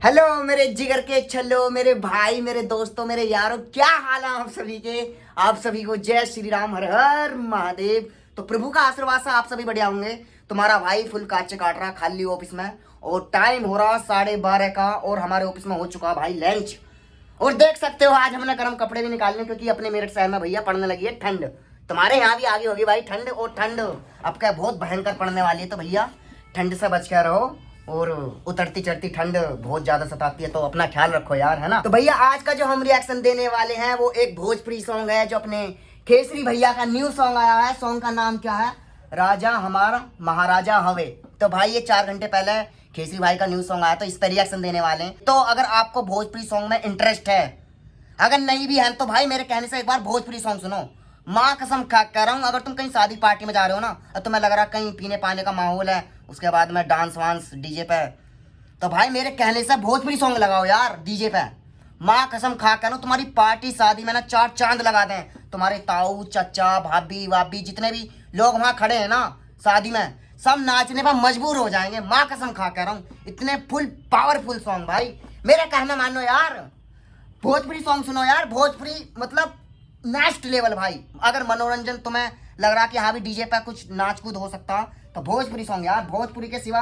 Hello मेरे जिगर के छल्लो, मेरे भाई, मेरे दोस्तों, मेरे यारों, क्या हाल है आप सभी के। आप सभी को जय श्री राम, हर हर महादेव। तो प्रभु का आशीर्वाद से आप सभी बढ़िया होंगे। तुम्हारा भाई फुल काचे काट रहा खाली ऑफिस में, और टाइम हो रहा 12:30 का, और हमारे ऑफिस में हो चुका भाई लंच। और देख सकते हो आज हमने गर्म कपड़े भी निकालने, क्योंकि अपने मेरठ शहर में भैया पड़ने लगी है ठंड। तुम्हारे यहाँ भी आगे होगी भाई ठंड, और ठंड अब क्या बहुत भयंकर पड़ने वाली है। तो भैया ठंड से बच कर रहो, और उतरती चढ़ती ठंड बहुत ज्यादा सताती है, तो अपना ख्याल रखो यार, है ना। तो भैया आज का जो हम रिएक्शन देने वाले हैं वो एक भोजपुरी सॉन्ग है, जो अपने केसरी भैया का न्यू सॉन्ग आया है। सॉन्ग का नाम क्या है? राजा हमारा महाराजा हवे। तो भाई ये 4 घंटे पहले केसरी भाई का न्यू सॉन्ग आया, तो इस पर रिएक्शन देने वाले हैं। तो अगर आपको भोजपुरी सॉन्ग में इंटरेस्ट है, अगर नहीं भी है, तो भाई मेरे कहने से एक बार भोजपुरी सॉन्ग सुनो। माँ कसम खा कह रहा हूँ, अगर तुम कहीं शादी पार्टी में जा रहे हो ना, और तुम्हें लग रहा कहीं पीने पाने का माहौल है, उसके बाद में डांस वांस डीजे पे, तो भाई मेरे कहने से भोजपुरी सॉन्ग लगाओ यार डीजे पे। माँ कसम खा कह रहा हूँ, तुम्हारी पार्टी शादी में ना 4 चांद लगा दें। तुम्हारे ताऊ चचा भाभी वाभी जितने भी लोग वहाँ खड़े हैं ना शादी में, सब नाचने पर मजबूर हो जाएंगे। माँ कसम खा कह रहा हूँ, इतने फुल पावरफुल सॉन्ग भाई, मेरा कहना मानो यार। भोजपुरी सॉन्ग सुनो यार, भोजपुरी मतलब नेक्स्ट लेवल भाई। अगर मनोरंजन तुम्हें लग रहा कि हाँ भी डीजे पे कुछ नाच कूद हो सकता, तो भोजपुरी सॉन्ग यार। भोजपुरी के सिवा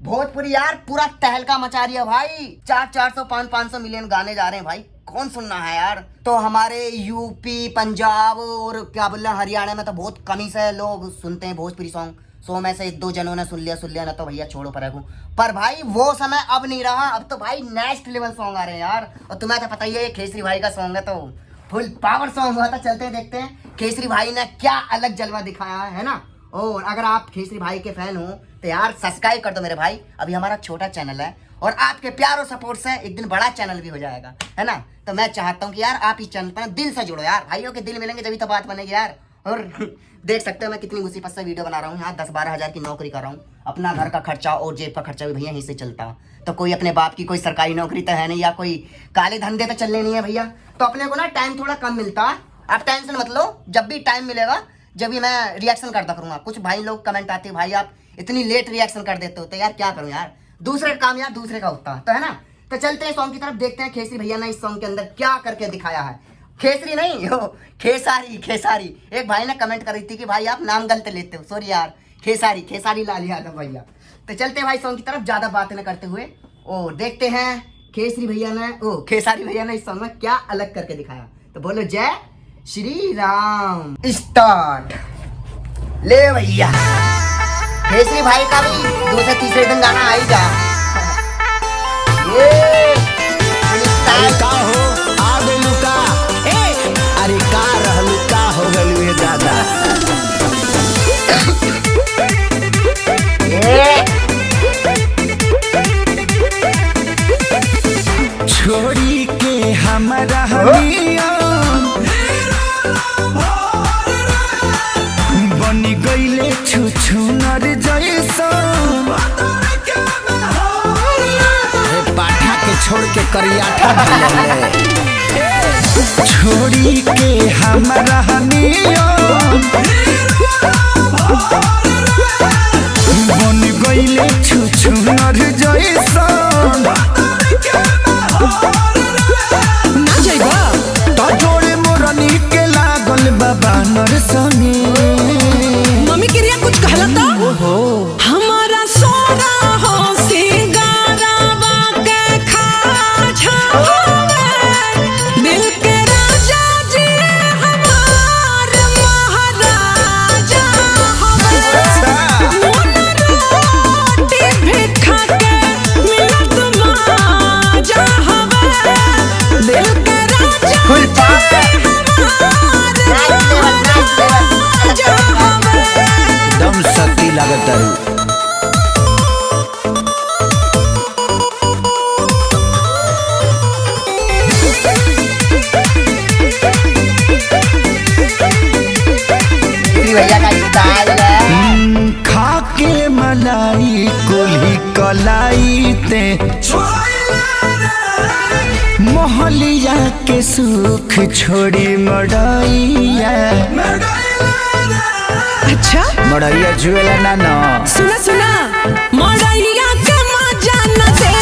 भोजपुरी यार पूरा तहलका मचा रही है भाई। 400 500 मिलियन गाने जा रहे हैं भाई, कौन सुनना है यार। तो हमारे यूपी पंजाब और क्या बोल रहे हरियाणा में तो बहुत कमी से लोग सुनते हैं भोजपुरी सॉन्ग। 100 में से 1-2 जनों ने सुन लिया ना, तो भैया छोड़ो पर भाई वो समय अब नहीं रहा। अब तो भाई नेक्स्ट लेवल सॉन्ग आ रहे हैं यार। और तुम्हें तो पता ही है ये केसरी भाई का सॉन्ग है, तो फुल पावर सॉन्ग हुआ था। चलते हैं देखते हैं केसरी भाई ने क्या अलग जलवा दिखाया है ना। और अगर आप केसरी भाई के फैन हो तो यार सब्सक्राइब कर दो मेरे भाई। अभी हमारा छोटा चैनल है, और आपके प्यार और सपोर्ट से एक दिन बड़ा चैनल भी हो जाएगा, है ना। तो मैं चाहता हूँ कि यार आप इस चैनल पर दिल से जुड़ो यार। भाइयों के दिल मिलेंगे जब तो बात बनेगी यार। और देख सकते हो मैं कितनी मुसीबत से वीडियो बना रहा हूँ। यहाँ 10-12 हज़ार की नौकरी कर रहा हूँ, अपना घर का खर्चा और जेब का खर्चा भी भैया यहीं से चलता। तो कोई अपने बाप की कोई सरकारी नौकरी तो है नहीं, या कोई काले धंधे तो चलने नहीं है भैया। तो अपने को ना टाइम थोड़ा कम मिलता। आप टेंशन मत लो, जब भी टाइम मिलेगा जब भी मैं रिएक्शन करता करूँगा। कुछ भाई लोग कमेंट आते हैं, भाई आप इतनी लेट रिएक्शन कर देते हो, तो यार क्या करूँ यार, दूसरे का काम यार दूसरे का होता, तो है ना। तो चलते हैं सॉन्ग की तरफ, देखते हैं केसरी भैया ने इस सॉन्ग के अंदर क्या करके दिखाया है। खेसरी नहीं हो, खेसारी। एक भाई ने कमेंट करी थी कि भाई आप नाम गलत लेते हो, सॉरी यार, खेसारी लाल यादव भैया। तो चलते हैं भाई सॉन्ग की तरफ, ज्यादा बातें न करते हुए, और देखते हैं खेसारी भैया ने इस सॉन्ग में क्या अलग करके दिखाया। तो बोलो जय श्री राम। स्टार्ट ले भैया। केसरी भाई का भी दूसरे तीसरे दिन गाना आई जा। अरे का रहलू का हो गलू ये दादा। छोड़ी के हमारा बनी गईले छुछुनर जैसा। पाठा के छोड़ के करियाठा छोड़ी के हमारा बन गईले छुछुनर जैसा। ना जाइबा तो जोड़े मोरनी के लागल बाबा नर संगे। मम्मी के रिया कुछ कहला था। ओहो हमारा सोना हो सिंगारावा के खाजा दिल के राजा जी हमार महाराजा रोटी भी खा के मिलत माजा दिल के राजा दम शक्ति लागत है। भैया का स्टाइल है। खा के मलाई कुल्ही कलाई ते मोहलिया के सुख छोड़ी मड़ैया। अच्छा मड़ैया जुएला ना सुना मड़ैया के मजा न दे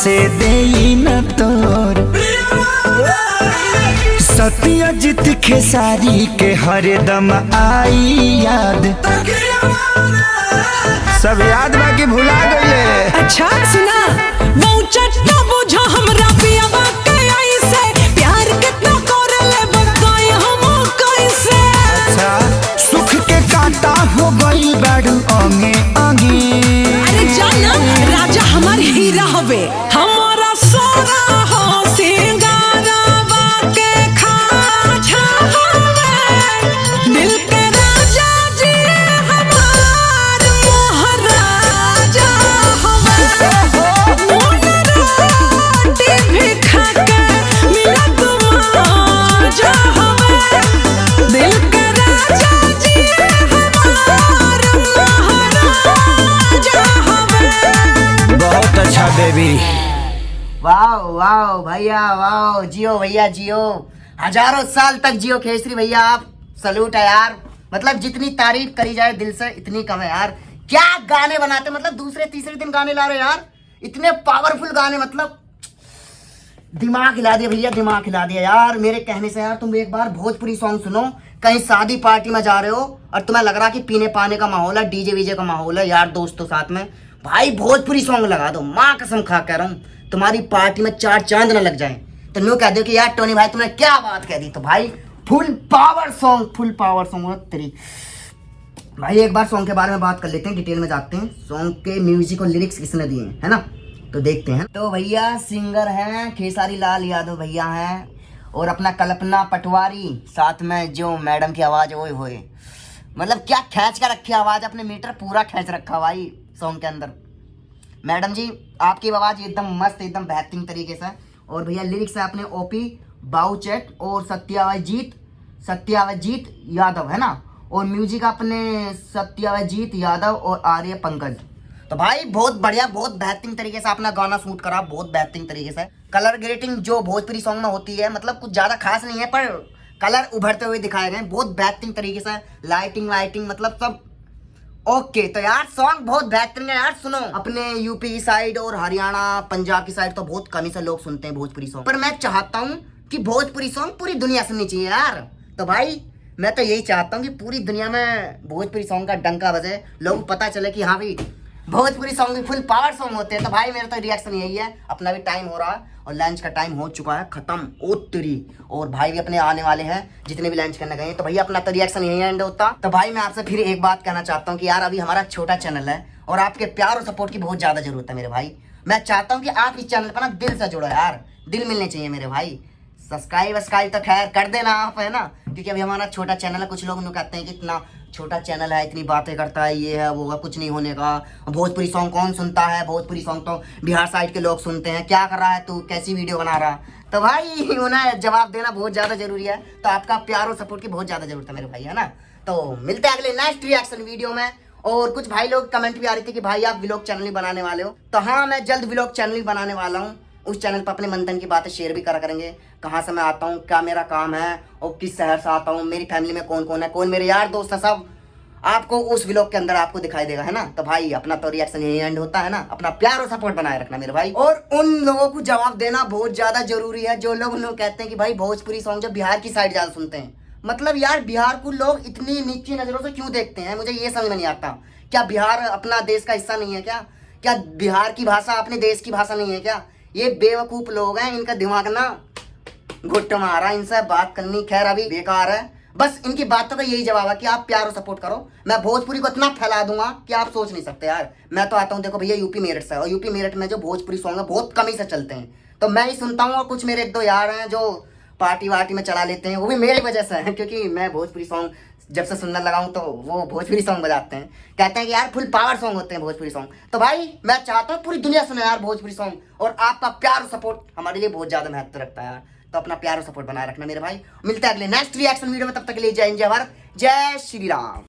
से देई न तोर। सत्यजित खेसारी के हरदम आई याद। सब याद बाकी भुला गए। अच्छा सुना बहुचट्टा बुझा हमरा पियावा के ऐसे प्यार कितना करले बताई हम कैसे। अच्छा सुख के कांटा हो गई बाड़ू अंगे अंगे। अरे जाना राजा हमार हीरा हवे हमारा सोना हो सिंगारवा के खाजा हवे दिल के राजा जी हमार महाराजा हवे। नून रोटी भी खा के मिलत माजा हवे दिल के राजा जी हमार महाराजा हवे। बहुत अच्छा बेबी। वाह वाह भैया वाह, जियो भैया जियो, हजारों साल तक जियो केसरी भैया। आप सलूट है यार, मतलब जितनी तारीफ करी जाए दिल से इतनी कम है यार। क्या गाने बनाते, मतलब दूसरे तीसरे दिन गाने ला रहे यार, इतने पावरफुल गाने, मतलब दिमाग हिला दिया भैया, दिमाग हिला दिया यार। मेरे कहने से यार तुम एक बार भोजपुरी सॉन्ग सुनो, कहीं शादी पार्टी में जा रहे हो और तुम्हें लग रहा कि पीने पाने का माहौल है, डीजे वीजे का माहौल है, यार दोस्तों साथ में, भाई भोजपुरी सॉन्ग लगा दो। माँ कसम खा कह रहा हूँ, तुम्हारी पार्टी में 4 चांद न लग जाए। तो नो कह दो कि यार टोनी भाई तुमने क्या बात कह दी। तो भाई full power song, full power song तेरी। भाई एक बार सॉन्ग के बारे में बात कर लेते हैं, डिटेल में जाते हैं। सॉन्ग के म्यूजिक और लिरिक्स किसने दिए हैं, है ना, तो देखते हैं। तो भैया सिंगर हैं खेसारी लाल यादव भैया हैं, और अपना कल्पना पटवारी, साथ में जो मैडम की आवाज़ ओए होए, मतलब क्या खींच कर रखी आवाज़, अपने मीटर पूरा खींच रखा भाई सॉन्ग के अंदर। मैडम जी आपकी आवाज़ एकदम मस्त, एकदम बेहतरीन तरीके से। और भैया लिरिक्स है अपने ओपी बाउचेट और सत्यावजीत यादव, है ना, और म्यूजिक अपने सत्यावजीत यादव और आर्य पंकज। तो भाई बहुत बढ़िया, बहुत बेहतरीन तरीके से अपना गाना शूट करा, बहुत बेहतरीन तरीके से। कलर ग्रेडिंग जो भोजपुरी सॉन्ग में होती है, मतलब कुछ ज़्यादा खास नहीं है, पर कलर उभरते हुए दिखाए गए बहुत बेहतरीन तरीके से। लाइटिंग मतलब सब ओके। तो यार सॉन्ग बहुत बेहतरीन है यार, सुनो। अपने यूपी साइड और हरियाणा पंजाब की साइड तो बहुत कम ही से लोग सुनते हैं भोजपुरी सॉन्ग, पर मैं चाहता हूँ कि भोजपुरी सॉन्ग पूरी दुनिया सुननी चाहिए यार। तो भाई मैं तो यही चाहता हूँ कि पूरी दुनिया में भोजपुरी सॉन्ग का डंका बजे, लोगों को पता चले कि हाँ भाई भोजपुरी सॉन्ग भी फुल पावर सॉन्ग होते हैं। तो भाई मेरा तो रिएक्शन यही है। अपना भी टाइम हो रहा है और लंच का टाइम हो चुका है खत्म, ओ तेरी। और भाई भी अपने आने वाले हैं, जितने भी लंच करने गए हैं। तो भैया अपना तो रिएक्शन यही एंड होता। तो भाई मैं आपसे फिर एक बात कहना चाहता हूँ कि यार अभी हमारा छोटा चैनल है और आपके प्यार और सपोर्ट की बहुत ज्यादा जरूरत है मेरे भाई। मैं चाहता हूँ कि आप इस चैनल पर ना दिल से जुड़ो यार, दिल मिलने चाहिए मेरे भाई। सब्सक्राइब तो खैर कर देना आप, है ना, क्योंकि अभी हमारा छोटा चैनल है। कुछ लोग कहते हैं कि इतना छोटा चैनल है, इतनी बातें करता है, ये है वो है, कुछ नहीं होने का। भोजपुरी सॉन्ग कौन सुनता है, भोजपुरी सॉन्ग तो बिहार साइड के लोग सुनते हैं। क्या कर रहा है तू, कैसी वीडियो बना रहा। तो भाई उन्हें जवाब देना बहुत ज़्यादा जरूरी है। तो आपका प्यार और सपोर्ट की बहुत ज़्यादा जरूरत है मेरे भाई, है ना। तो मिलते हैं अगले नेक्स्ट रिएक्शन वीडियो में। और कुछ भाई लोग कमेंट भी आ रहे थे कि भाई आप व्लॉग चैनल ही बनाने वाले हो। तो हाँ, मैं जल्द व्लॉग चैनल ही बनाने वाला हूँ। उस चैनल पर अपने मंथन की बातें शेयर भी करा करेंगे, कहाँ से मैं आता हूँ, क्या मेरा काम है और किस शहर से आता हूँ, मेरी फैमिली में कौन कौन है, कौन मेरे यार दोस्त है, सब आपको उस व्लॉग के अंदर आपको दिखाई देगा, है ना। तो भाई अपना तो रिएक्शन यही एंड होता है ना। अपना प्यार और सपोर्ट बनाए रखना मेरे भाई। और उन लोगों को जवाब देना बहुत ज्यादा जरूरी है जो लोग कहते हैं कि भाई भोजपुरी सॉन्ग जब बिहार की साइड ज्यादा सुनते हैं। मतलब यार बिहार को लोग इतनी नीची नजरों से क्यों देखते हैं, मुझे ये समझ में नहीं आता। क्या बिहार अपना देश का हिस्सा नहीं है क्या? क्या बिहार की भाषा अपने देश की भाषा नहीं है क्या? ये बेवकूफ लोग हैं, इनका दिमाग ना घुट मारा, इनसे बात करनी खैर अभी बेकार है। बस इनकी बातों का यही जवाब है कि आप प्यार और सपोर्ट करो। मैं भोजपुरी को इतना फैला दूंगा कि आप सोच नहीं सकते यार। मैं तो आता हूँ, देखो भैया यूपी मेरठ से, और यूपी मेरठ में जो भोजपुरी सॉन्ग है बहुत कम ही से चलते हैं, तो मैं ही सुनता हूँ। और कुछ मेरे 1-2 यार हैं जो पार्टी वार्टी में चला लेते हैं, वो भी मेरी वजह से है, क्योंकि मैं भोजपुरी सॉन्ग जब से सुनने लगा हूँ तो वो भोजपुरी सॉन्ग बजाते हैं, कहते हैं कि यार फुल पावर सॉन्ग होते हैं भोजपुरी सॉन्ग। तो भाई मैं चाहता हूँ पूरी दुनिया सुने यार भोजपुरी सॉन्ग, और आपका प्यार और सपोर्ट हमारे लिए बहुत ज्यादा महत्व रखता है यार। तो अपना प्यार और सपोर्ट बनाए रखना मेरे भाई। मिलते हैं अगले नेक्स्ट रिएक्शन वीडियो में, तब तक के लिए जय हिंद, जय भारत, जय श्री राम।